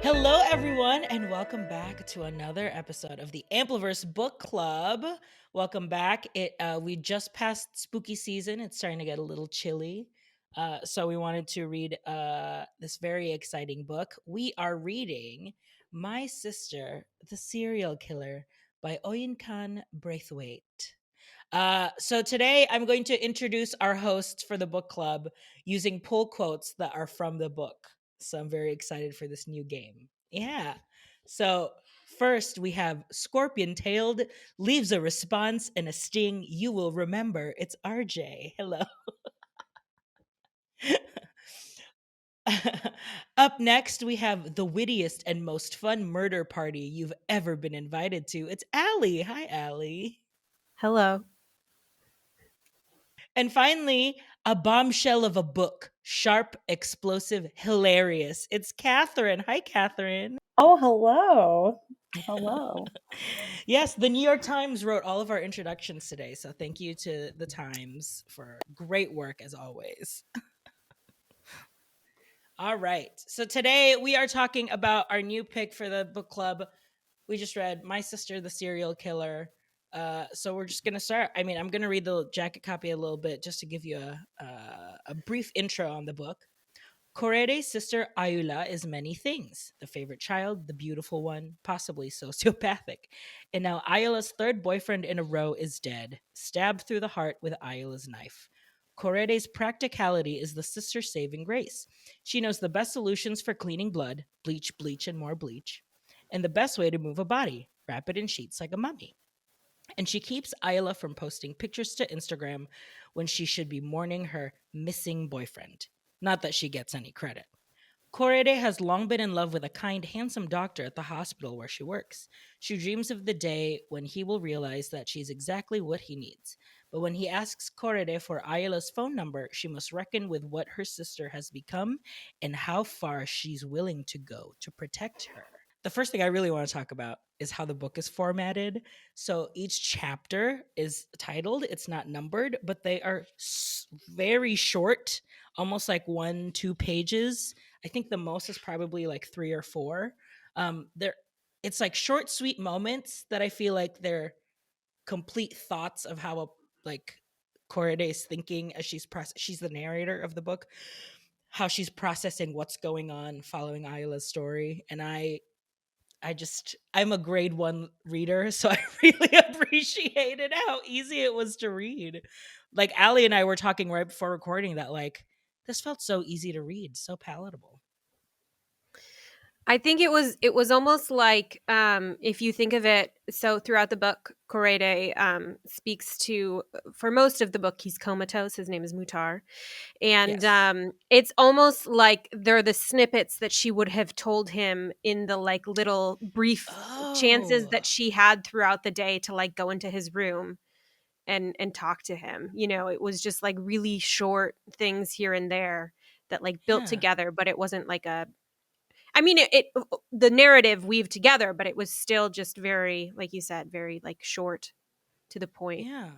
Hello, everyone, and welcome back to another episode of the Ampliverse Book Club. Welcome back. We just passed spooky season. It's starting to get a little chilly, so we wanted to read this very exciting book. We are reading "My Sister, the Serial Killer" by Oyinkan Braithwaite. So today I'm going to introduce our hosts for the book club using pull quotes that are from the book. So I'm very excited for this new game. Yeah. So first we have scorpion tailed, leaves a response and a sting you will remember. It's RJ. Hello. Up next, we have the wittiest and most fun murder party you've ever been invited to. It's Allie. Hi, Allie. Hello. And finally, a bombshell of a book. Sharp, explosive, hilarious. It's Catherine. Hi, Catherine. Oh, hello. Hello. Yes, the New York Times wrote all of our introductions today. So thank you to the Times for great work as always. All right. So today we are talking about our new pick for the book club. We just read My Sister, the Serial Killer. So we're just gonna start. I mean, I'm gonna read the jacket copy a little bit just to give you a brief intro on the book. Korede's sister Aiola is many things: the favorite child, the beautiful one, possibly sociopathic. And now Aiola's third boyfriend in a row is dead, stabbed through the heart with Aiola's knife. Korede's practicality is the sister's saving grace. She knows the best solutions for cleaning blood: bleach, bleach, and more bleach, and the best way to move a body: wrap it in sheets like a mummy. And she keeps Aiola from posting pictures to Instagram when she should be mourning her missing boyfriend. Not that she gets any credit. Korede has long been in love with a kind, handsome doctor at the hospital where she works. She dreams of the day when he will realize that she's exactly what he needs. But when he asks Korede for Aiola's phone number, she must reckon with what her sister has become and how far she's willing to go to protect her. The first thing I really want to talk about is how the book is formatted. So each chapter is titled, it's not numbered, but they are very short, almost like 1-2 pages. I think the most is probably like 3 or 4. They're It's like short, sweet moments that I feel like they're complete thoughts of how like Korede is thinking as she's the narrator of the book, how she's processing what's going on following Aiola's story. And I'm a grade 1 reader, so I really appreciated how easy it was to read. Like Allie and I were talking right before recording that like this felt so easy to read, so palatable. I think it was almost like if you think of it, so throughout the book, Korede speaks to, for most of the book, he's comatose. His name is Mutar. And Yes. it's almost like they're the snippets that she would have told him in the like little brief chances Oh. that she had throughout the day to like go into his room and talk to him. It was just like really short things here and there that like built Yeah. together, but it wasn't like a I mean, the narrative weaved together, but it was still just very, like you said, very like short, to the point Yeah.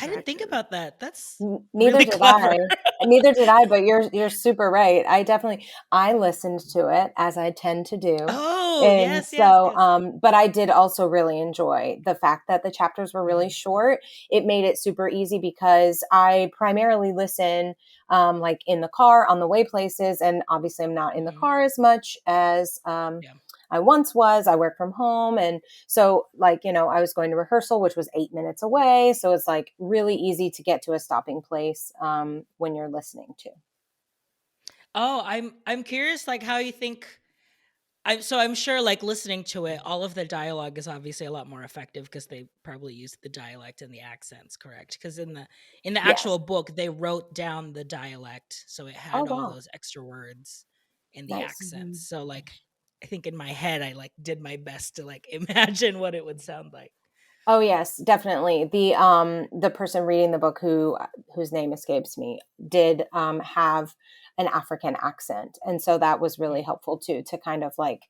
I didn't think interaction. about that. That's Neither really did I. clever. Neither did I, but you're super right. I listened to it as I tend to do. Oh, And yes, yes, so yes. but I did also really enjoy the fact that the chapters were really Mhm. short. It made it super easy because I primarily listen like in the car on the way places, and obviously I'm not in the Mhm. car as much as Yeah. I once was. I work from home. And so, like, I was going to rehearsal, which was 8 minutes away. So it's like really easy to get to a stopping place when you're listening to. Oh, I'm curious like how you think I'm sure like listening to it, all of the dialogue is obviously a lot more effective because they probably used the dialect and the accents, correct? Because in the Yes. actual book, they wrote down the dialect, so it Oh, had all wow. those extra words in the Nice. accents. So like I think in my head I like did my best to like imagine what it would sound like. Oh, yes, definitely. The person reading the book whose name escapes me did have an African accent. And so that was really Mm, helpful too, to kind of like,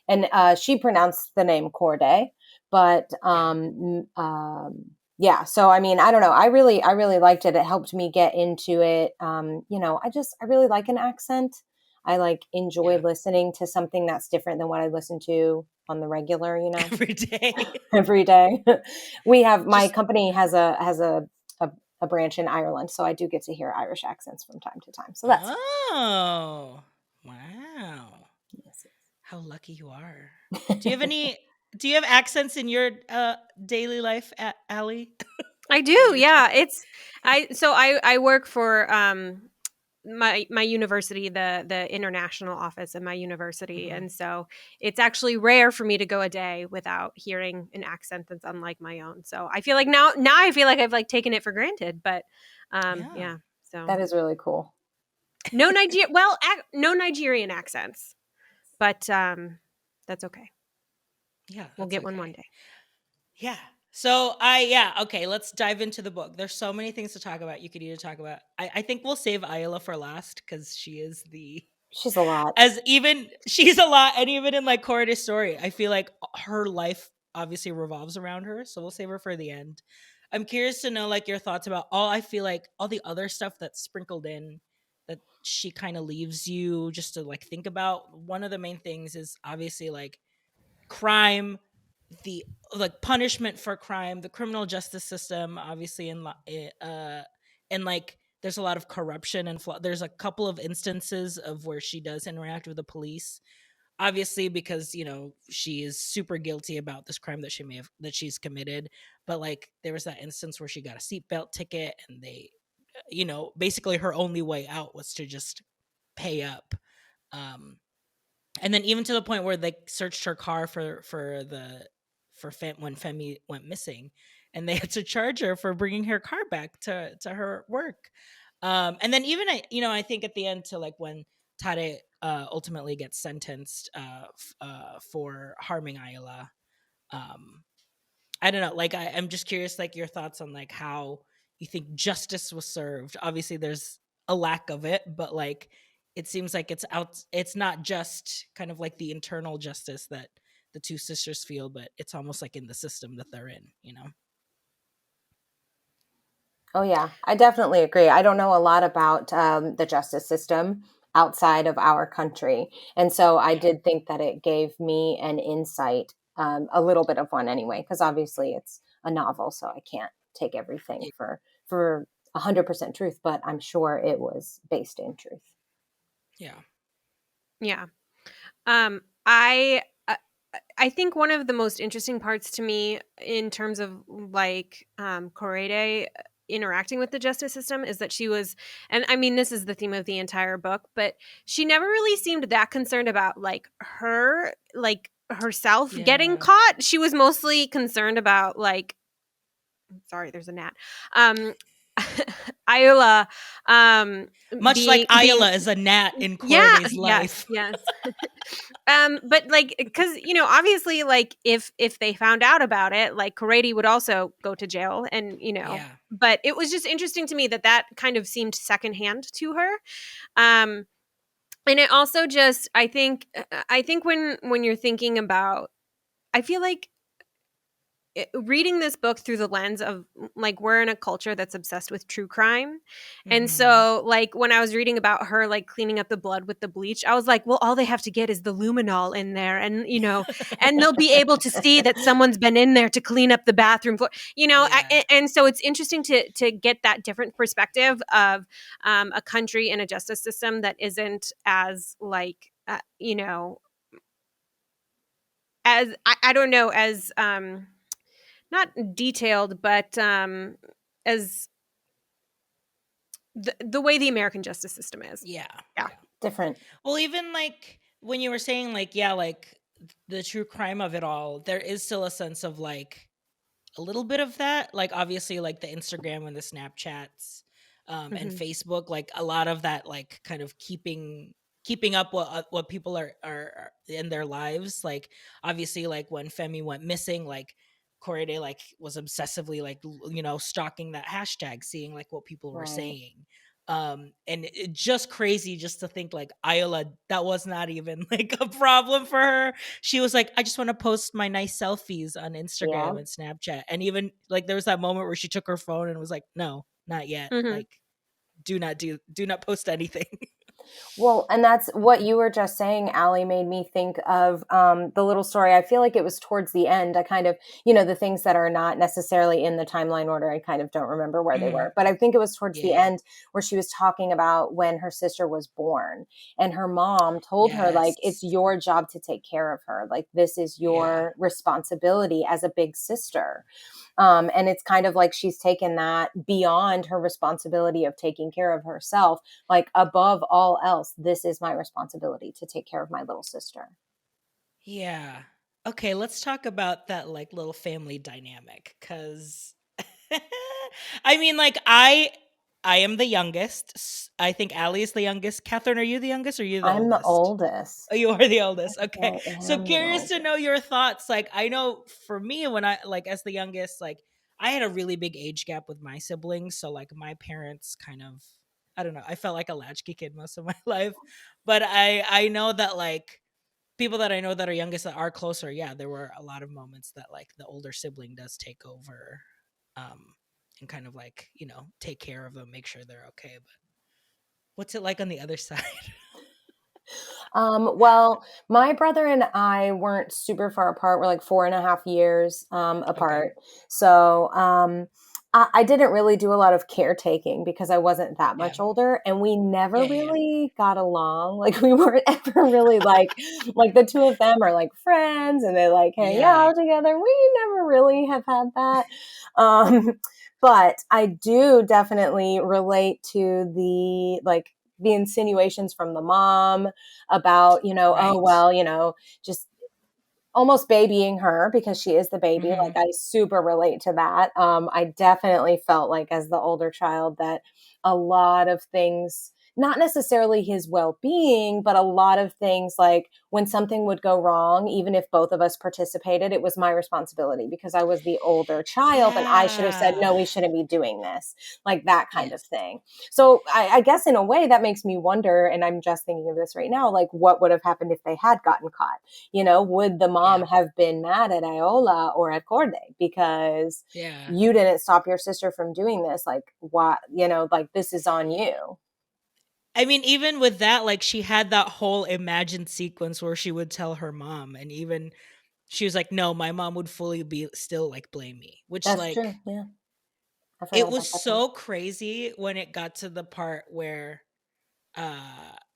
and she pronounced the name Corday, but yeah. yeah. So I mean, I don't know. I really liked it. It helped me get into it. I really like an accent. I like enjoy Yeah. listening to something that's different than what I listen to on the regular, you know, Every day. every day. My Just company has a branch in Ireland, so I do get to hear Irish accents from time to time. So that's oh, wow. yes. How lucky you are. Do you have any do you have accents in your daily life, Allie? I In do. your job? Yeah. I work for my university, the international office of my university, Mhm. and so it's actually rare for me to go a day without hearing an accent that's unlike my own. So I feel like now I feel like I've like taken it for granted, but Yeah. yeah. So That is really cool. no Nigerian accents, but that's okay. Yeah, We'll that's get one okay. day. Yeah. Okay, let's dive into the book. There's so many things to talk about. You could either talk about I think we'll save Aiola for last because she is the She's a lot. as even she's a lot, and even in like Corrida's story, I feel like her life obviously revolves around her. So we'll save her for the end. I'm curious to know like your thoughts about I feel like all the other stuff that's sprinkled in that she kind of leaves you just to like think about. One of the main things is obviously like crime, the like punishment for crime, the criminal justice system, obviously and like there's a lot of corruption and there's a couple of instances of where she does interact with the police, obviously because she is super guilty about this crime that she's committed. But like there was that instance where she got a seatbelt ticket and they basically her only way out was to just pay up. um and then even to the point where they searched her car when Femi went missing, and they had to charge her for bringing her car back to her work. And then even I think at the end to like when Tade ultimately gets sentenced for harming Aiola. Um, I don't know. Like I'm just curious, like your thoughts on like how you think justice was served. Obviously, there's a lack of it, but like it seems like it's out. It's not just kind of like the internal justice that the two sisters feel, but it's almost like in the system that they're in. Oh, yeah, I definitely agree. I don't know a lot about the justice system outside of our country. And so I Yeah. did think that it gave me an insight, a little bit of one anyway, because obviously it's a novel, so I can't take everything Y- for 100% truth, but I'm sure it was based in truth. Yeah. Yeah. Um, I think one of the most interesting parts to me in terms of like Korede interacting with the justice system is that she was, and I mean this is the theme of the entire book, but she never really seemed that concerned about like herself getting Yeah. caught. She was mostly concerned about like, sorry, there's a gnat. Um, Aiola Much like being Aiola is a gnat in yeah, Corride's yes, life. yes. But like, because obviously, like, if they found out about it, like, Corradi would also go to jail, and Yeah. But it was just interesting to me that kind of seemed secondhand to her. Um, and it also just, I think when you're thinking about, I feel like reading this book through the lens of like we're in a culture that's obsessed with true crime, and Hmm. so like when I was reading about her like cleaning up the blood with the bleach, I was like, well, all they have to get is the luminol in there, and and they'll be able to see that someone's been in there to clean up the bathroom floor. Yeah. And so it's interesting to get that different perspective of a country and a justice system that isn't as like as I don't know, as not detailed, but as the way the American justice system is. Yeah. Yeah. Yeah. Different. Well, even like when you were saying like, yeah, like the true crime of it all, there is still a sense of like a little bit of that. Like obviously like the Instagram and the Snapchats and Hmm. Facebook, like a lot of that like kind of keeping up what people are in their lives. Like obviously like when Femi went missing, like Corey like was obsessively like stalking that hashtag, seeing like what people were Right. saying. And it just crazy just to think like Aiola, that was not even like a problem for her. She was like, I just want to post my nice selfies on Yeah. Instagram and Snapchat. And even like there was that moment where she took her phone and was like, no, not yet. Hmm. Like do not post anything. Well, and that's what you were just saying, Allie, made me think of the little story. I feel like it was towards the end. I kind of, the things that are not necessarily in the timeline order, I kind of don't remember where they Mhm. were. But I think it was towards the Yeah. end where she was talking about when her sister was born. And her mom told her, like, it's Yes. your job to take care of her. Like, this is Yeah. your responsibility as a big sister. And it's kind of like she's taken that beyond her responsibility of taking care of herself. Like, above all else, this is my responsibility to take care of my little sister. Yeah. Okay, let's talk about that like little family dynamic cuz I mean like I am the youngest. I think Allie is the youngest. Catherine, are you the youngest or are you the I'm the oldest? Oh, oldest. you are the oldest. Okay. I So am the curious to know oldest. your thoughts. Like I know for me when I like as the youngest, like I had a really big age gap with my siblings, so like my parents kind of I don't know, I felt like a latchkey kid most of my life. But I know that like people that I know that are youngest that are closer, yeah, there were a lot of moments that like the older sibling does take over um and kind of like, take care of them, make sure they're okay. But what's it like on the other side? Well, my brother and I weren't super far apart. We're like 4.5 years Okay. apart. So I didn't really do a lot of caretaking because I wasn't that Yeah. much older, and we never Yeah, yeah. really got along. Like, we weren't ever really like the two of them are like friends, and they like hang Yeah. out together. We never really have had that. Um, but I do definitely relate to the insinuations from the mom about, oh, Right. well, just almost babying her because she is the baby. Like, Mhm. I super relate to that. I definitely felt like as the older child that a lot of things, not necessarily his well-being, but a lot of things, like when something would go wrong, even if both of us participated, it was my responsibility because I was the older child and I should have said, Yeah. no, we shouldn't be doing this, like that kind of Yes. thing. So I guess in a way that makes me wonder, and I'm just thinking of this right now, like what would have happened if they had gotten caught? Would the mom Yeah. have been mad at Aiola or at Corday because Yeah. you didn't stop your sister from doing this? Like, what, like, this is on you. I mean, even with that, like she had that whole imagined sequence where she would tell her mom, and even she was like, "No, my mom would fully be still like blame me," which That's true. like Yeah. I it forgot was about that part. so crazy when it got to the part where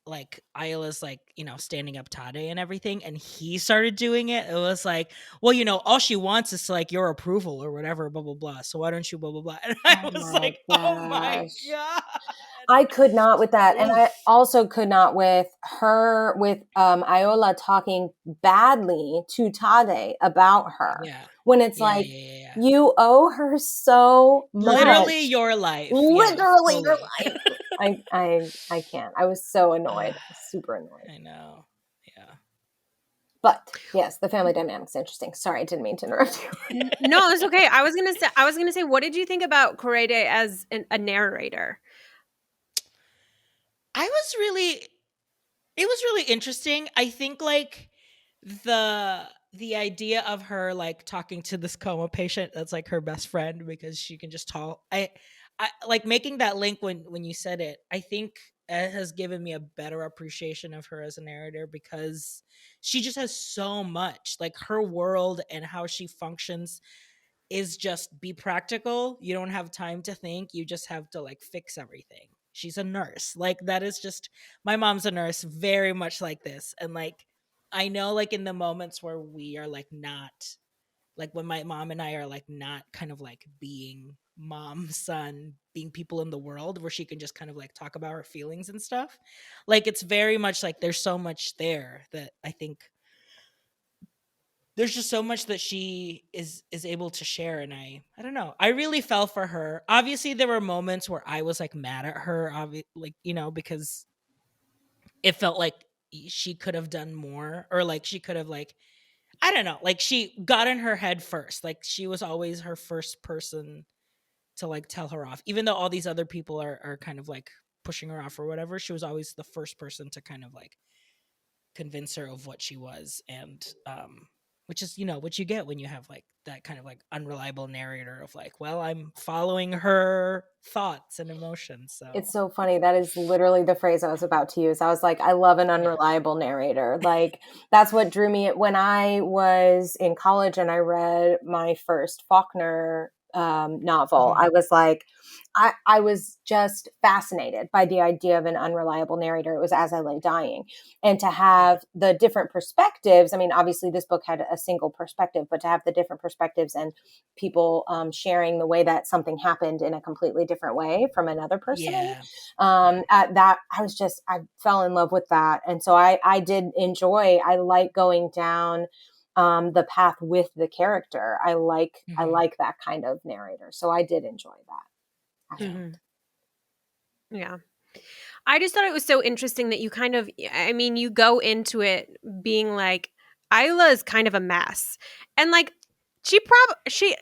like Aiola's like, standing up Tade and everything, and he started doing it. It was like, well, all she wants is like your approval or whatever, blah blah blah. So why don't you blah blah blah? And I Oh was my like, oh my gosh. god. I could not with that. And I Oof. also could not with her, with Aiola talking badly to Tade about her Yeah. when it's Yeah, like, yeah, yeah, yeah. you owe her so Literally much. your life. Yeah, Literally your fully. life. I can't. I was so Uh, annoyed. Super annoyed. I know. Yeah. But yes, the family dynamic's interesting. Sorry, I didn't mean to interrupt you. No, it's okay. I was gonna say, what did you think about Korede as a narrator? I was really it was really interesting. I think like the idea of her like talking to this coma patient that's like her best friend because she can just talk. I like making that link when you said it. I think it has given me a better appreciation of her as a narrator because she just has so much like her world and how she functions is just be practical. You don't have time to think. You just have to like fix everything. She's a nurse. Like that is just my mom's a nurse, very much like this. And like I know like in the moments where we are like not like when my mom and I are like not kind of like being mom, son, being people in the world where she can just kind of like talk about her feelings and stuff. Like it's very much like there's so much there that I think there's just so much that she is able to share, and I don't know, I really fell for her. Obviously there were moments where I was like mad at her, like because it felt like she could have done more, or like she could have like I don't know, like she got in her head first, like she was always her first person to like tell her off, even though all these other people are kind of like pushing her off or whatever. She was always the first person to kind of like convince her of what she was, and which is, what you get when you have like that kind of like unreliable narrator of like, well, I'm following her thoughts and emotions. So It's so funny. That is literally the phrase I was about to use. I was like, I love an yeah. unreliable narrator. Like, that's what drew me. When I was in college and I read my first Faulkner novel, Mhm. I was like, I was just fascinated by the idea of an unreliable narrator. It was As I Lay Dying. And to Yeah. have the different perspectives, I mean, obviously this book had a single perspective, but to have the different perspectives and people sharing the way that something happened in a completely different way from another person, Yeah. Yeah. at that, I fell in love with that. And so I did enjoy, I like going down the path with the character. I Mhm. like that kind of narrator. So I did enjoy that Yeah. aspect. Mhm. Yeah. I just thought it was so interesting that you kind of, I mean, you go into it being like, Aiola is kind of a mess. And like, she,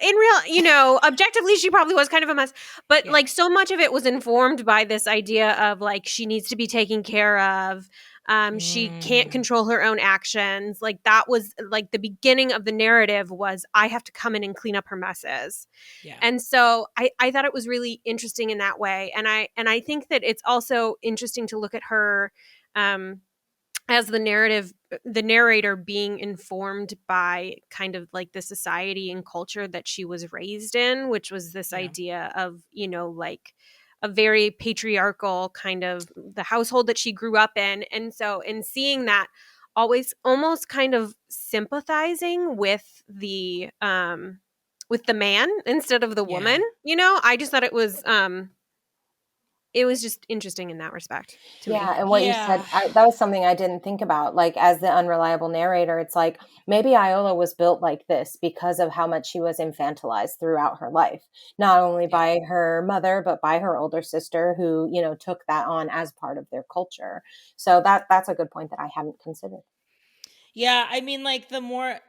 in real, objectively, she probably was kind of a mess. But Yeah. like, so much of it was informed by this idea of like, she needs to be taken care of. She can't Mm. control her own actions. Like, that was like the beginning of the narrative was, I have to come in and clean up her messes. Yeah. And so I thought it was really interesting in that way. And I think that it's also interesting to look at her as the narrator being informed by kind of like the society and culture that she was raised in, which was this Yeah. idea of, like a very patriarchal kind of the household that she grew up in. And so in seeing that, always almost kind of sympathizing with the man instead of the Yeah. woman. I just thought it was just interesting in that respect to me. Yeah, and what you said, Yeah. that was something I didn't think about. Like, as the unreliable narrator, it's like maybe Iola was built like this because of how much she was infantilized throughout her life, not only Yeah. by her mother but by her older sister, who took that on as part of their culture. So that's a good point that I hadn't considered. Yeah. I mean, like, the more,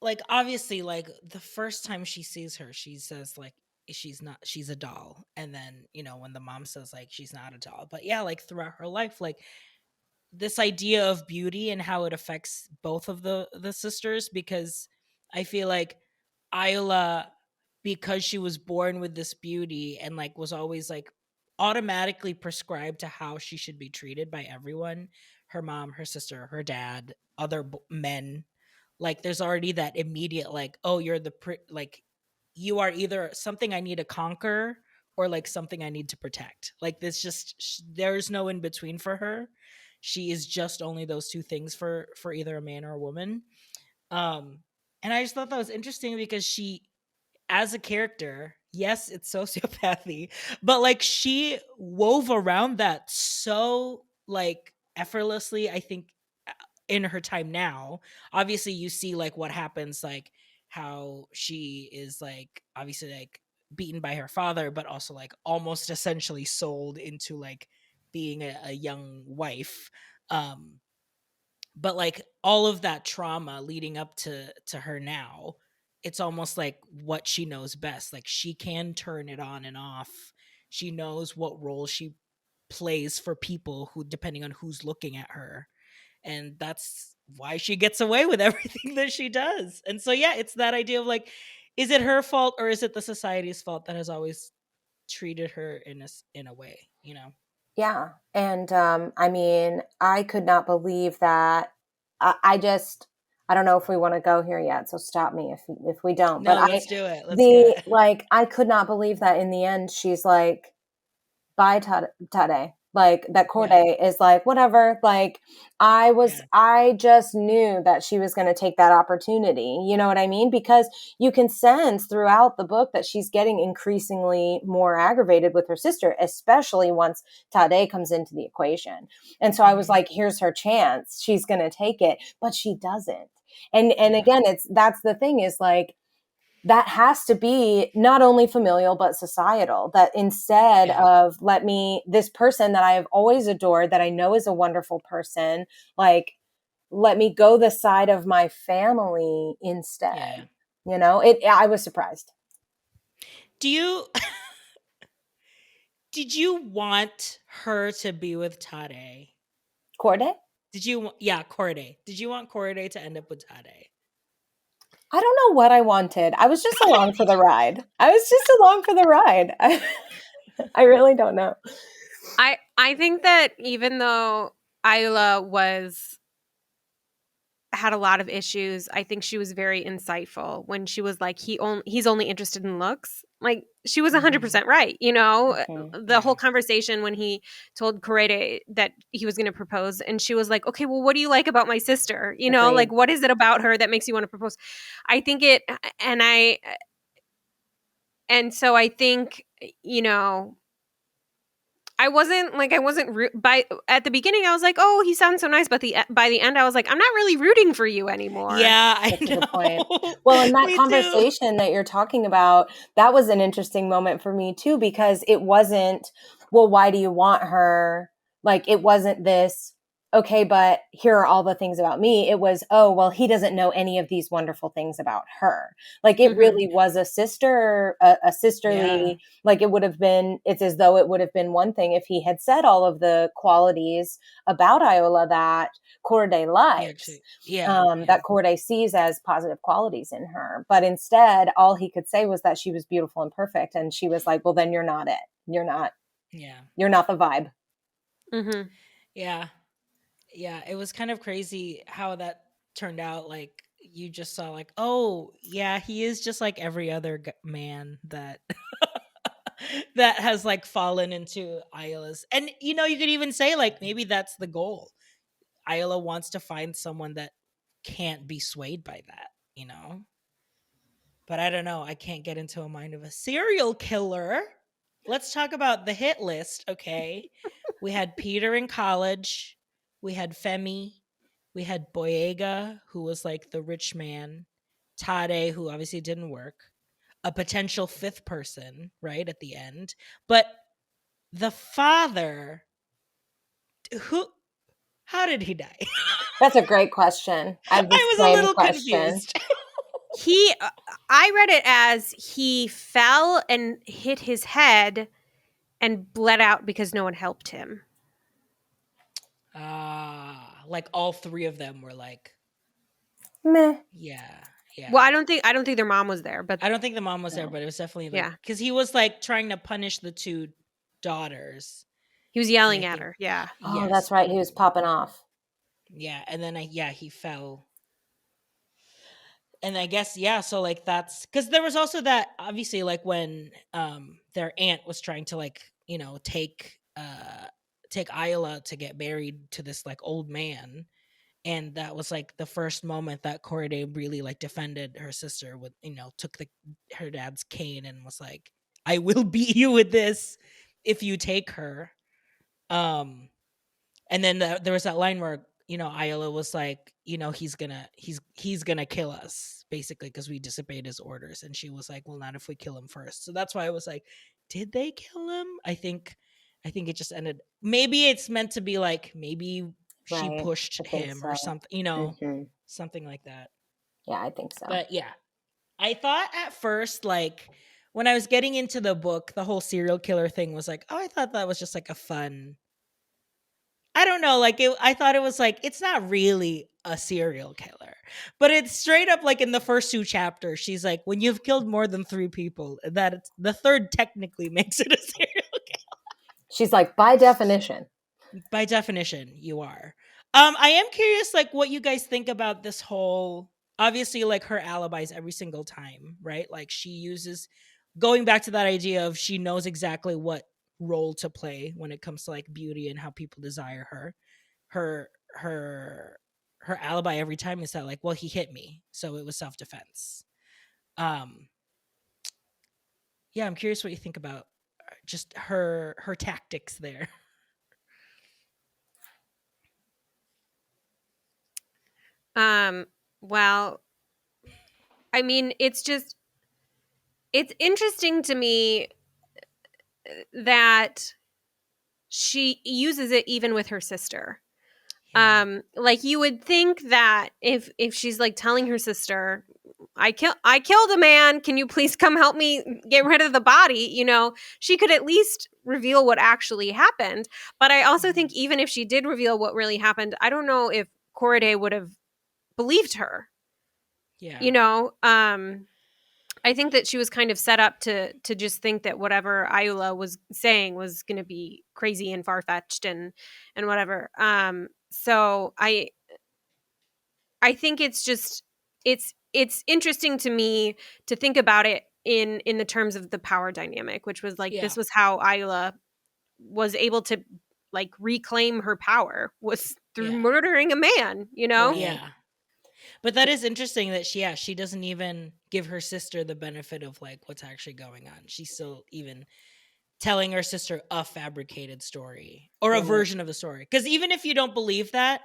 like, obviously, like, the first time she sees her, she says, like, she's a doll. And then, when the mom says, like, she's not a doll. But yeah, like, throughout her life, like, this idea of beauty and how it affects both of the sisters, because I feel like Aiola, because she was born with this beauty and like was always like automatically prescribed to how she should be treated by everyone, her mom, her sister, her dad, other men, like there's already that immediate like, oh, you're like you are either something I need to conquer or like something I need to protect. Like this just there's no in between for her. She is just only those two things for either a man or a woman. um and I just thought that was interesting because she, as a character, yes, it's sociopathy, but like she wove around that so like effortlessly, I think, in her time now. Obviously, you see like what happens, like how she is like obviously like beaten by her father, but also like almost essentially sold into like being a young wife. Um, but like all of that trauma leading up to her now, it's almost like what she knows best. Like she can turn it on and off. She knows what role she plays for people who, depending on who's looking at her, and that's why she gets away with everything that she does. And so yeah, it's that idea of like, is it her fault or is it the society's fault that has always treated her in a way, Yeah. And I mean, I could not believe that. I just, I don't know if we want to go here yet, so stop me if we don't. But No, let's do it. Let's do the it. like, I could not believe that in the end, she's like, bye, Tade. Like, that Yeah. Corday is like, whatever. Like, Yeah. I just knew that she was going to take that opportunity. You know what I mean? Because you can sense throughout the book that she's getting increasingly more aggravated with her sister, especially once Tade comes into the equation. And so I was Hmm. like, here's her chance. She's going to take it, but she doesn't. And Yeah. again, that's the thing, is like, that has to be not only familial but societal, that instead Yeah. of this person that I have always adored, that I know is a wonderful person, like, let me go the side of my family instead. Yeah. I was surprised. Do you did you want her to be with Corday? Yeah, Corday. Did you want Corday to end up with Tade? I don't know what I wanted. I was just along for the ride. I really don't know. I think that even though Aiola had a lot of issues, I think she was very insightful when she was like, he's only interested in looks. Like, she was 100% right. You know, the whole conversation when he told Korede that he was going to propose, and she was like, okay, well, what do you like about my sister? You know, like, what is it about her that makes you want to propose? I think so I think, you know, I wasn't at the beginning. I was like, "Oh, he sounds so nice," but by the end, I was like, "I'm not really rooting for you anymore." Yeah, I That's know. a good point. Well, in that conversation that you're talking about, that was an interesting moment for me too, because it wasn't, well, why do you want her? Like, it wasn't this, okay, but here are all the things about me. It was, oh, well, he doesn't know any of these wonderful things about her. Like, it really was a sisterly, like, it would have been, it's as though it would have been one thing if he had said all of the qualities about Aiola that Korede likes, that Korede sees as positive qualities in her. But instead, all he could say was that she was beautiful and perfect. And she was like, well, then you're not it. You're not the vibe. Mm-hmm. Yeah. Yeah. It was kind of crazy how that turned out. Like, you just saw like, oh yeah, he is just like every other man that that has like fallen into Aiola's. And you know, you could even say like, maybe that's the goal. Aiola wants to find someone that can't be swayed by that, you know? But I don't know. I can't get into a mind of a serial killer. Let's talk about the hit list, okay? We had Peter in college. We had Femi. We had Boyega, who was like the rich man. Tade, who obviously didn't work. A potential fifth person, right, at the end. But the father, how did he die? That's a great question. I have the I was a same little question. confused. I read it as he fell and hit his head and bled out because no one helped him. Like all three of them were like, meh. Yeah. Well, I don't think their mom was there, but I don't think the mom was there, but it was definitely like, because he was like trying to punish the two daughters. He was yelling at her. Yeah. Oh, that's right. He was popping off. Yeah, and then he fell. And I guess so like that's because there was also that, obviously, like when their aunt was trying to like, you know, take Aiola to get married to this like old man, and that was like the first moment that Korede really like defended her sister with, you know, took her dad's cane and was like, I will beat you with this if you take her. And then there was that line where, you know, Aiola was like, you know, he's gonna kill us, basically, because we disobeyed his orders. And she was like, well, not if we kill him first. So that's why I was like, did they kill him? I think it just ended. Maybe it's meant to be like, maybe she pushed him or something, you know, something like that. Yeah, I think so. But yeah, I thought at first, like, when I was getting into the book, the whole serial killer thing was like, oh, I thought that was just like a fun, I don't know, like, I thought it was like, it's not really a serial killer. But it's straight up like in the first two chapters, she's like, when you've killed more than 3 people, that the third technically makes it a serial killer. She's like, by definition. By definition, you are. I am curious, like, what you guys think about this whole, obviously, like, her alibis every single time, right? Like, she uses, going back to that idea of she knows exactly what role to play when it comes to like beauty and how people desire her. Her alibi every time is that like, well, he hit me, so it was self-defense. Yeah, I'm curious what you think about just her tactics there. Well, I mean, it's interesting to me that she uses it even with her sister. Like, you would think that if she's like telling her sister, I killed a man, can you please come help me get rid of the body, you know, she could at least reveal what actually happened. But I also think even if she did reveal what really happened, I don't know if Korede would have believed her. Yeah. You know, I think that she was kind of set up to just think that whatever Aiola was saying was going to be crazy and far-fetched and whatever. So I think it's just it's interesting to me to think about it in the terms of the power dynamic, which was like Yeah. this was how Aiola was able to like reclaim her power was through Yeah. murdering a man, you know? Right. Yeah. But that is interesting that she doesn't even give her sister the benefit of like what's actually going on. She's still even telling her sister a fabricated story or a Right. version of the story. Because even if you don't believe that,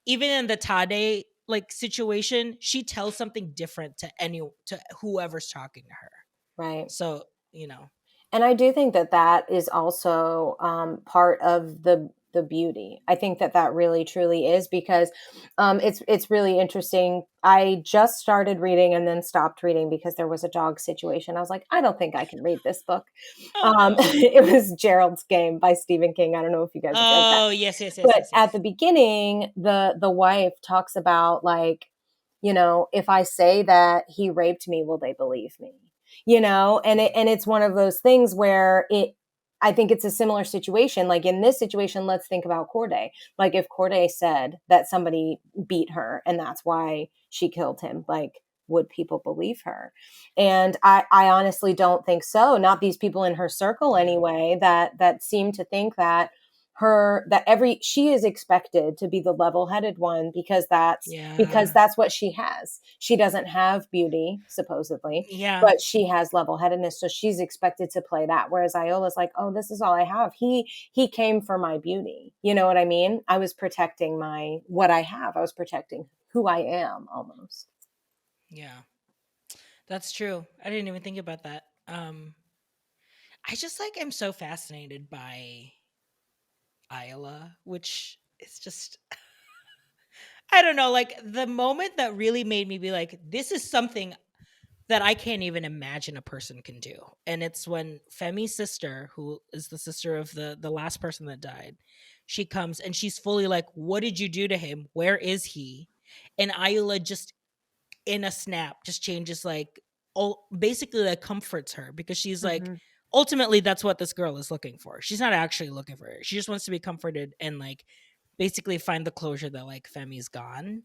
even in the Tade like situation, she tells something different to whoever's talking to her. Right. So, you know. And I do think that that is also part of the beauty. I think that that really truly is, because it's really interesting. I just started reading and then stopped reading because there was a dog situation. I was like, I don't think I can read this book. Oh no. It was Gerald's Game by Stephen King. I don't know if you guys have read that. Oh, yes. But at the beginning, the wife talks about like, if I say that he raped me, will they believe me? And it's one of those things where I think it's a similar situation. Like in this situation, let's think about Corday. Like if Corday said that somebody beat her and that's why she killed him, like, would people believe her? And I honestly don't think so. Not these people in her circle Yeah. anyway, that seem to think that she is expected to be the level-headed one because Yeah. that's what she has. She doesn't have beauty, supposedly, Yeah. but she has level-headedness, so she's expected to play that. Whereas Iola's like, oh, this is all I have. He came for my beauty. You know what I mean? I was protecting what I have. I was protecting who I am, almost. Yeah. That's true. I didn't even think about that. I just like am so fascinated by Aiola, which is just I don't know, like the moment that really made me be like, this is something that I can't even imagine a person can do. And it's when Femi's sister, who is the sister of the last person that died, she comes and she's fully like, what did you do to him? Where is he? And Aiola just in a snap just changes like basically like comforts her because she's like Mm-hmm. ultimately that's what this girl is looking for. She's not actually looking for it. She just wants to be comforted and like basically find the closure that like Femi's gone.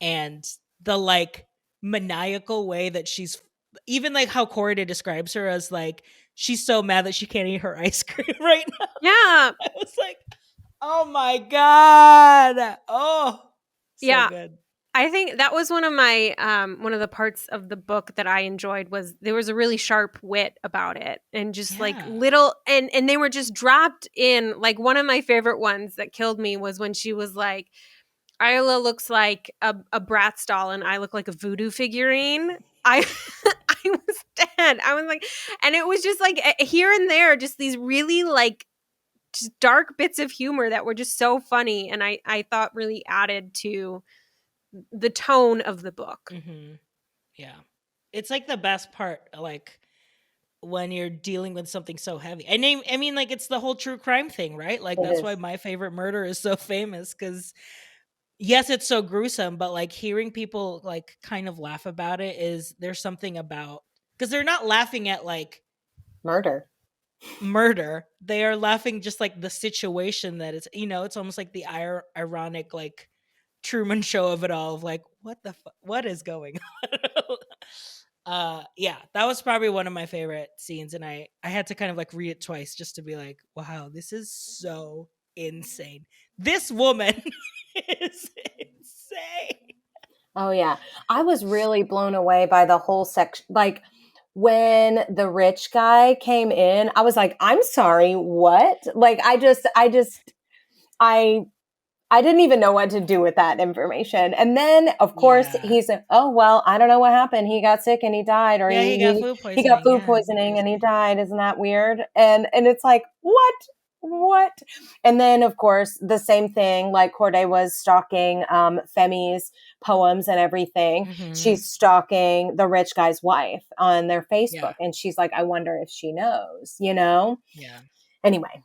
And the like maniacal way that she's even like how Corida describes her as like she's so mad that she can't eat her ice cream right now. Yeah. I was like, oh my god. Oh, so Yeah. good. I think that was one of the parts of the book that I enjoyed was there was a really sharp wit about it and just like Yeah. little and they were just dropped in. Like one of my favorite ones that killed me was when she was like, Aiola looks like a Bratz doll and I look like a voodoo figurine. I I was dead. I was like, and it was just like here and there, just these really like just dark bits of humor that were just so funny, and I thought really added to the tone of the book. Mm-hmm. Yeah. It's like the best part, like when you're dealing with something so heavy. I mean, like it's the whole true crime thing, right? Like It that's why is. My Favorite Murder is so famous because yes, it's so gruesome, but like hearing people like kind of laugh about it is there's something about because they're not laughing at like Murder. murder. They are laughing just like the situation that it's it's almost like the ironic like Truman Show of it all of like what is going on. Yeah, that was probably one of my favorite scenes and I had to kind of like read it twice just to be like, wow, this is so insane. This woman is insane. Oh yeah. I was really blown away by the whole section. Like when the rich guy came in, I was like, I'm sorry, what? Like I I didn't even know what to do with that information. And then, of course, Yeah. he said, "Oh well, I don't know what happened. He got sick and he died, or Yeah, he got food he got poisoning. food Yeah, isn't that poisoning and he crazy? died. Isn't that weird?" And it's like, what? And then, of course, the same thing. Like Corday was stalking Femi's poems and everything. Mhm. She's stalking the rich guy's wife on their Yeah. Facebook, and she's like, "I wonder if she knows." You know. Yeah. Anyway,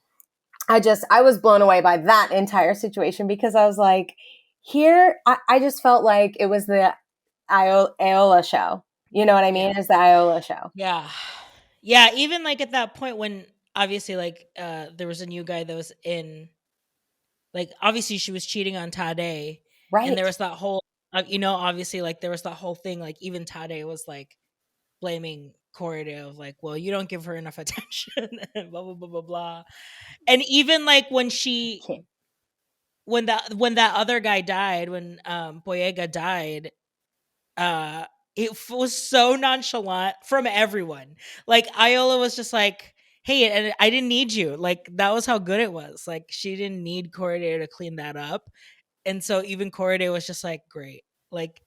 I was blown away by that entire situation because I was like, I just felt like it was Aiola show. You know what I mean? Yeah. It's the Aiola show. Yeah. Yeah, even like at that point when obviously like there was a new guy that was in, like obviously she was cheating on Tade, and there Right. was that whole obviously like there was that whole thing, like even Tade was like blaming Corey of like, well, you don't give her enough attention and blah blah blah blah blah. And even like when Can't- that other guy died, when Boyega died, uh was so nonchalant from everyone. Like Aiola was just like, hey, and I didn't need you. Like that was how good it was. Like she didn't need Corday to clean that up. And so even Corday was just like, great. Like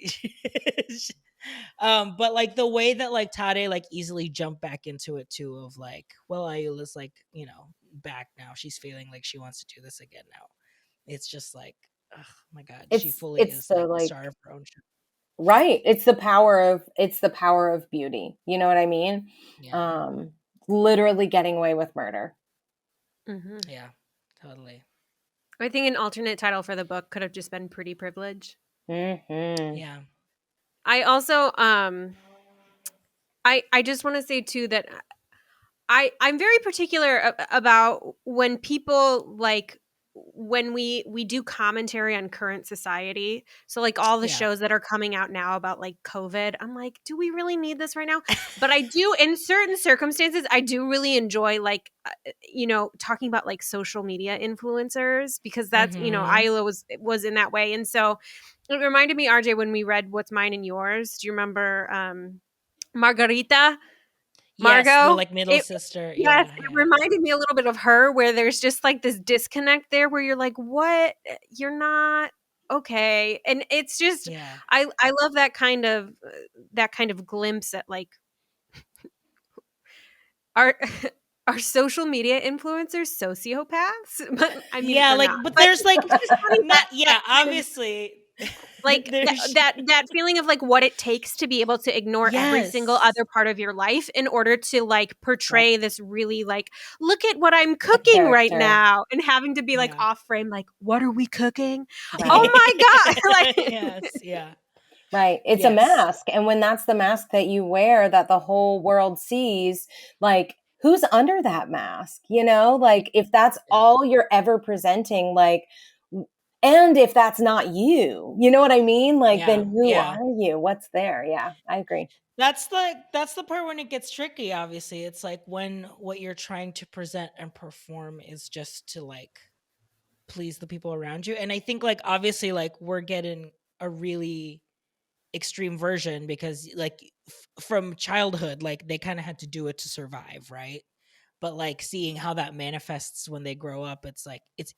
but like the way that like Tade like easily jumped back into it too, of like, well, Aiola's like, back now. She's feeling like she wants to do this again now. It's just like, oh my God, she fully it's is the like the like star of her own show. right. It's the power of beauty. You know what I mean? Yeah. Um, literally getting away with murder. Mm-hmm. Yeah, totally. I think an alternate title for the book could have just been Pretty Privilege. Mm-hmm. Yeah. I also I just want to say too that I'm very particular about when people like when we do commentary on current society. So like all the Yeah. shows that are coming out now about like COVID, I'm like, do we really need this right now? But I do, in certain circumstances, I do really enjoy like talking about like social media influencers, because that's Mhm. Aiola was in that way. And so it reminded me, RJ, when we read What's Mine and Yours. Do you remember Margarita? Yes, the Margot? like middle It sister. Yes, Yeah, it yeah. reminded me a little bit of her, where there's just like this disconnect there where you're like, "What? You're not okay." And it's just Yeah. I love that kind of glimpse at like our are social media influencers sociopaths? But I mean, Yeah, they're like not. but But there's like it's just funny not, that yeah, kind of obviously like there's that feeling of like what it takes to be able to ignore every single yes. other part of your life in order to like Yep. portray this really like, look at what I'm A cooking right character. now, and having to be like Yeah. off frame like, what are we cooking? Oh Right. my god. Like Yes, yeah. Right. It's a Yes. mask. And when that's the mask that you wear that the whole world sees, like who's under that mask? You know, like if that's Yeah. all you're ever presenting, like, and if that's not you, you know what I mean? Like, Yeah. then who Yeah. are you? What's there? Yeah, I agree. That's the part when it gets tricky, obviously. It's like when what you're trying to present and perform is just to like please the people around you. And I think like obviously like we're getting a really extreme version because like from childhood, like they kind of had to do it to survive, right? But like seeing how that manifests when they grow up, it's like it's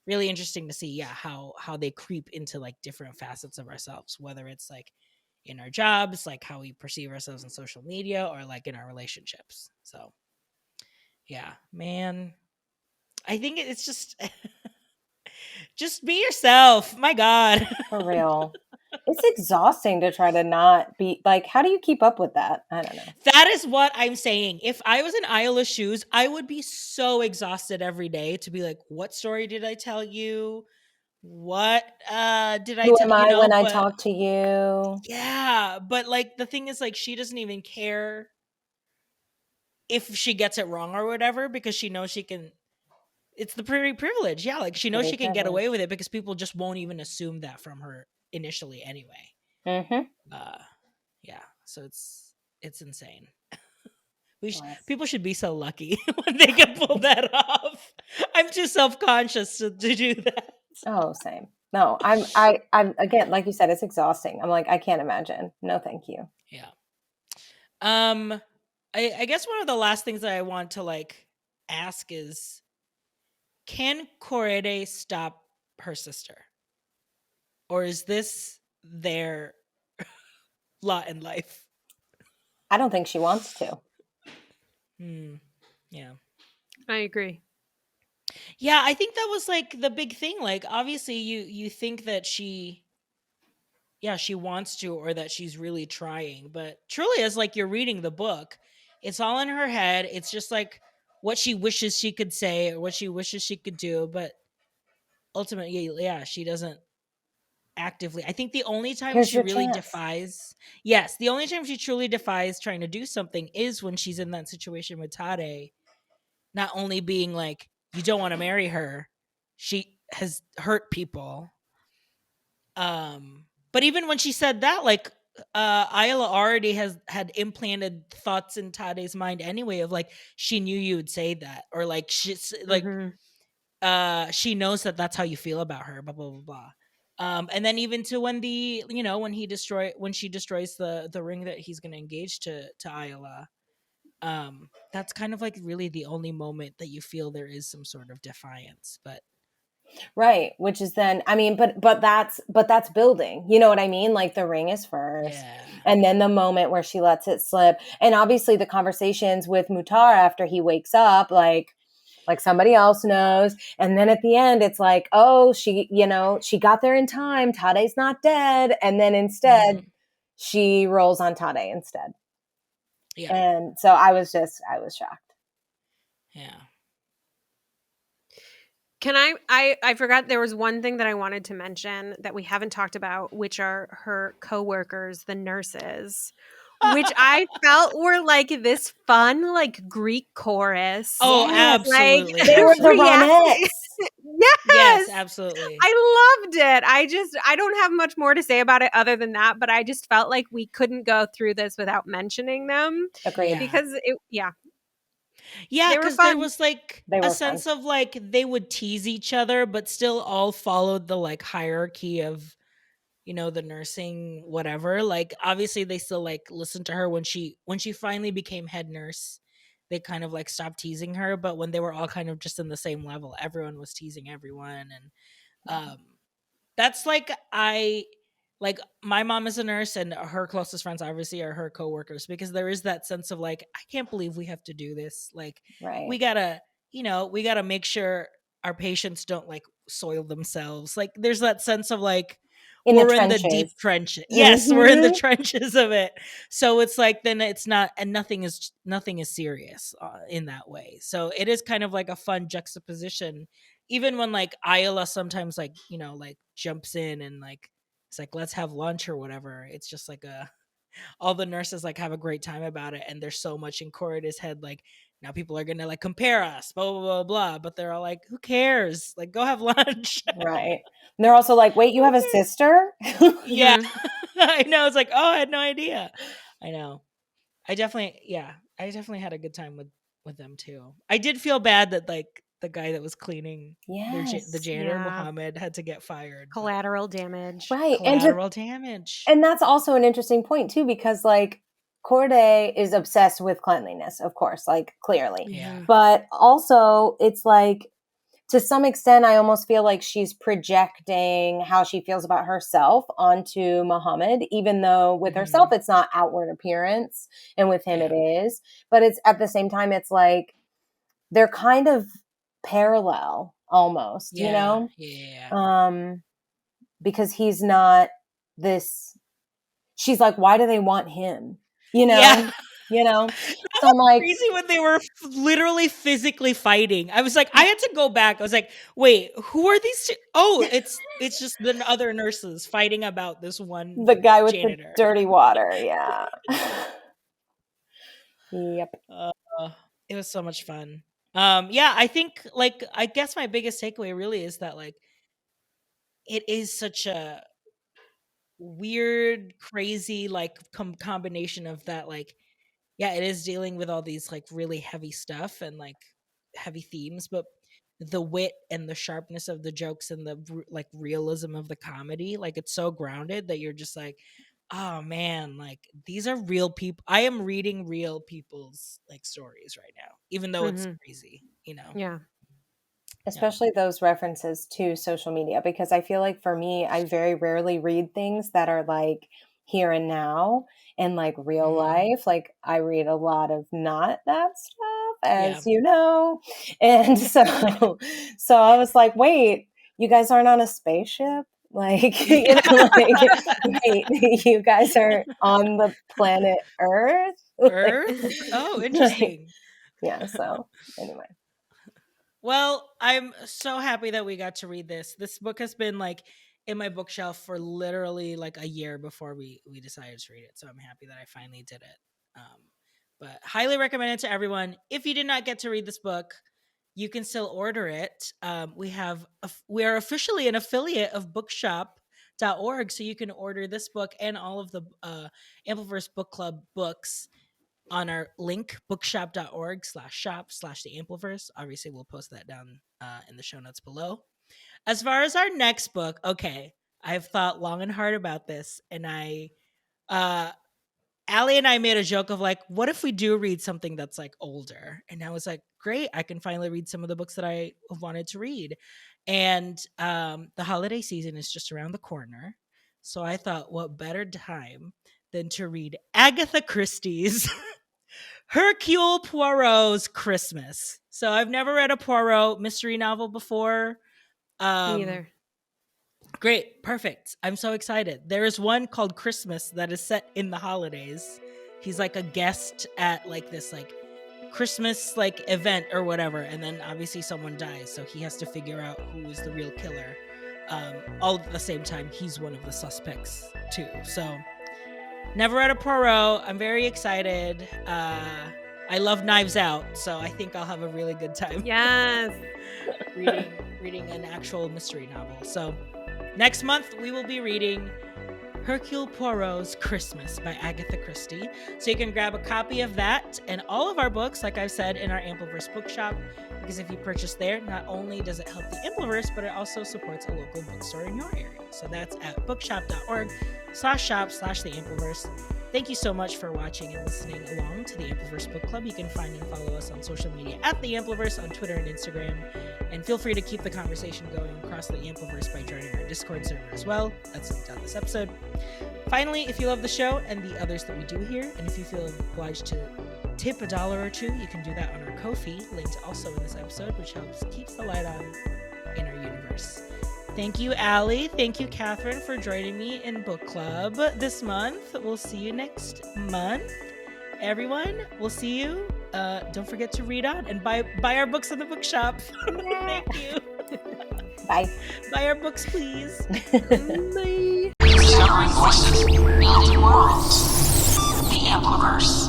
really interesting to see, yeah, how they creep into like different facets of ourselves, whether it's like in our jobs, like how we perceive ourselves in social media, or like in our relationships. So yeah, man, I think it's just be yourself, my God. For real. It's exhausting to try to not be like, how do you keep up with that? I don't know. That is what I'm saying. If I was in Iola's shoes, I would be so exhausted every day to be like, what story did I tell you? What did I Who tell am I when I but talk to you? yeah, but like the thing is like she doesn't even care if she gets it wrong or whatever, because she knows she can, it's the pretty privilege. Yeah, like she knows Pretty she can get away with privileged. it because people just won't even assume that from her initially anyway. Mm-hmm. Uh yeah, so it's insane. Bless. People should be so lucky when they can pull that off. I'm too self-conscious to do that. Oh, same. No, I'm again, like you said, it's exhausting. I'm like, I can't imagine. No, thank you. Yeah. Um I guess one of the last things that I want to like ask is, can Korede stop her sister? Or is this their lot in life? I don't think she wants to. Hmm. Yeah. I agree. Yeah, I think that was like the big thing. Like obviously you think that she wants to, or that she's really trying, but truly as like you're reading the book, it's all in her head. It's just like what she wishes she could say or what she wishes she could do, but ultimately, yeah, she doesn't actively. I think the only time Here's she your really chance. defies, yes, the only time she truly defies trying to do something is when she's in that situation with Tade, not only being like, you don't want to marry her, she has hurt people. But even when she said that, like, Aiola already had implanted thoughts in Tade's mind anyway of like, she knew you would say that, or like she's like, she knows that that's how you feel about her, blah blah blah blah. And then even to when when she destroys the ring that he's going to engage to Aiola, that's kind of like really the only moment that you feel there is some sort of defiance. But Right, which is then, I mean, but that's building. You know what I mean? Like the ring is first, yeah, and then the moment where she lets it slip, and obviously the conversations with Mutar after he wakes up, like somebody else knows, and then at the end it's like, oh, she got there in time. Tade's not dead, and then instead mhm, she rolls on Tade instead, yeah, and so I was shocked. yeah. Can I forgot there was one thing that I wanted to mention that we haven't talked about, which are her coworkers, the nurses, which I felt were like this fun, like Greek chorus. Oh, Yes, Like absolutely, they were the reacting. Ronettes. yes, Yes. absolutely. I loved it. I don't have much more to say about it other than that, but I just felt like we couldn't go through this without mentioning them Agreed. Yeah. because Yeah, they were because there fun. was like They a were fun. sense of like they would tease each other, but still all followed the like hierarchy of, the nursing whatever. Like obviously they still like listened to her when she finally became head nurse. They kind of like stopped teasing her, but when they were all kind of just in the same level, everyone was teasing everyone. And um that's like my mom is a nurse, and her closest friends obviously are her coworkers, because there is that sense of like, I can't believe we have to do this. Like Right. we gotta make sure our patients don't like soil themselves. Like there's that sense of like, In the we're in the deep trenches. trenches. Yes, we're in the Mhm. trenches of it. So it's like, then it's not, and nothing is serious in that way. So it is kind of like a fun juxtaposition, even when like Aiola sometimes like like jumps in and like it's like, let's have lunch or whatever. It's just like all the nurses like have a great time about it, and there's so much in Corrida's head like, now people are gonna like compare us, blah blah blah blah. But they're all like, who cares? Like, go have lunch. Right. And they're also like, wait, you have a Okay. sister? Yeah, Mhm. I know. It's like, oh, I had no idea. I know. I definitely had a good time with them too. I did feel bad that like the guy that was cleaning the Yes. janitor Yeah. Muhammad had to get fired, but Collateral damage. Right. collateral damage. And that's also an interesting point too, because like Corday is obsessed with cleanliness, of course, like clearly. Yeah. Mhm. But also it's like, to some extent, I almost feel like she's projecting how she feels about herself onto Muhammad, even though with herself, Mhm. it's not outward appearance. And with him, it Yeah. is. But it's at the same time, it's like they're kind of parallel almost, Yeah. Yeah. Um, because he's not this. She's like, why do they want him? You Yeah. know, you know. That So was I'm like, crazy when they were literally physically fighting. I was like, I had to go back. I was like, wait, who are these two? Oh, it's just the other nurses fighting about this one the guy with the janitor. dirty water, yeah. Yep. Uh, it was so much fun. Yeah, I think like, I guess my biggest takeaway really is that like, it is such a weird, crazy like combination of that, like, yeah, it is dealing with all these like really heavy stuff and like heavy themes, but the wit and the sharpness of the jokes and the like realism of the comedy, like it's so grounded that you're just like, oh man, like these are real people. I am reading real people's like stories right now, even though it's Mhm. crazy. Yeah. Yeah. Especially those references to social media, because I feel like for me, I very rarely read things that are like here and now and like real Hmm. life. Like I read a lot of not that stuff, Yeah. as you know. And so I was like, wait, you guys aren't on a spaceship? Like, Yeah. like, wait, you guys are on the planet Earth? Like, Earth? Oh, like, interesting. yeah, so anyway. Well, I'm so happy that we got to read this. This book has been like in my bookshelf for literally like a year before we decided to read it. So I'm happy that I finally did it. But highly recommend it to everyone. If you did not get to read this book, you can still order it. We are officially an affiliate of bookshop.org, so you can order this book and all of the Ampliverse Book Club books on our link, bookshop.org/shop/the Ampliverse. Obviously, we'll post that down in the show notes below. As far as our next book, okay, I've thought long and hard about this, and Allie and I made a joke of like, what if we do read something that's like older? And I was like, great, I can finally read some of the books that I have wanted to read. And the holiday season is just around the corner. So I thought, what better time than to read Agatha Christie's Hercule Poirot's Christmas. So I've never read a Poirot mystery novel before. Me either. Great, perfect. I'm so excited. There is one called Christmas that is set in the holidays. He's like a guest at like this like Christmas like event or whatever, and then obviously someone dies, so he has to figure out who is the real killer. All at the same time, he's one of the suspects too. So never read a Poirot. I'm very excited. I love Knives Out, so I think I'll have a really good time. Yes. reading an actual mystery novel. So next month we will be reading Hercule Poirot's Christmas by Agatha Christie. So you can grab a copy of that and all of our books, like I've said, in our Ampliverse bookshop, because if you purchase there, not only does it help the Ampliverse, but it also supports a local bookstore in your area. So that's at bookshop.org/shop/the Ampliverse. Thank you so much for watching and listening along to the Ampliverse Book Club. You can find and follow us on social media at the Ampliverse on Twitter and Instagram. And feel free to keep the conversation going across the Ampliverse by joining our Discord server as well. That's linked on this episode. Finally, if you love the show and the others that we do here, and if you feel obliged to tip $1 or $2, you can do that on our Ko-fi, linked also in this episode, which helps keeps the light on in our universe. Thank you, Allie. Thank you, Catherine, for joining me in book club this month. We'll see you next month. Everyone, we'll see you. Don't forget to read on and buy our books in the bookshop. Thank you. Bye. Buy our books, please. Bye. Discovering voices, building worlds. The Ampliverse.